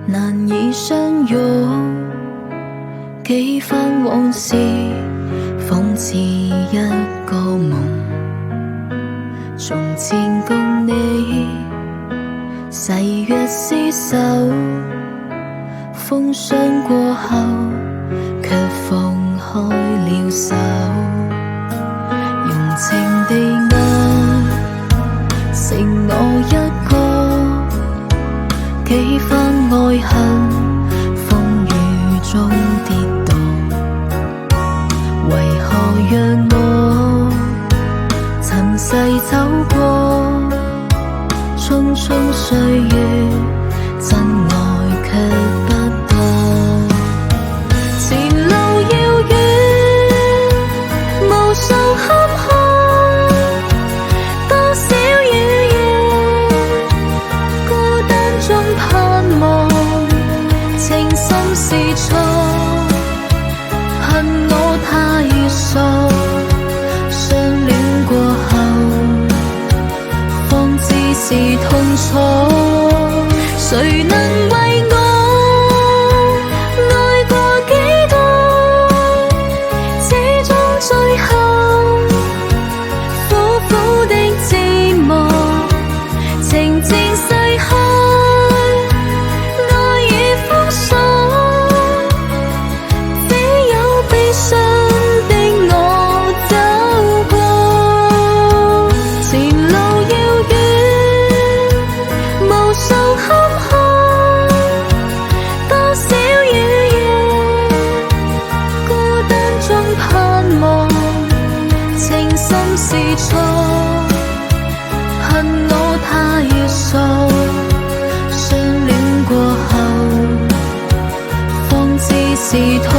難以相擁，幾番往事仿似一個夢。從前共你誓約廝守，風霜過後卻放開了手。用情地愛，剩我一個，幾番愛恨風雨中跌倒，為何讓我曾逝走過匆匆歲月，真愛卻不多。前路遙遠，無數坎坷，多少雨夜，孤單中盼望，情深是錯，恨我太傻，相戀過後方知是痛楚。誰能為我愛過幾多，始終最後苦苦的寂寞，情漸逝去，愛已封鎖，只有悲傷的我走過。前路遙遠，無數坎坷，多少雨夜，孤單中盼望，情深是錯，恨我太傻，相戀過後方知是痛。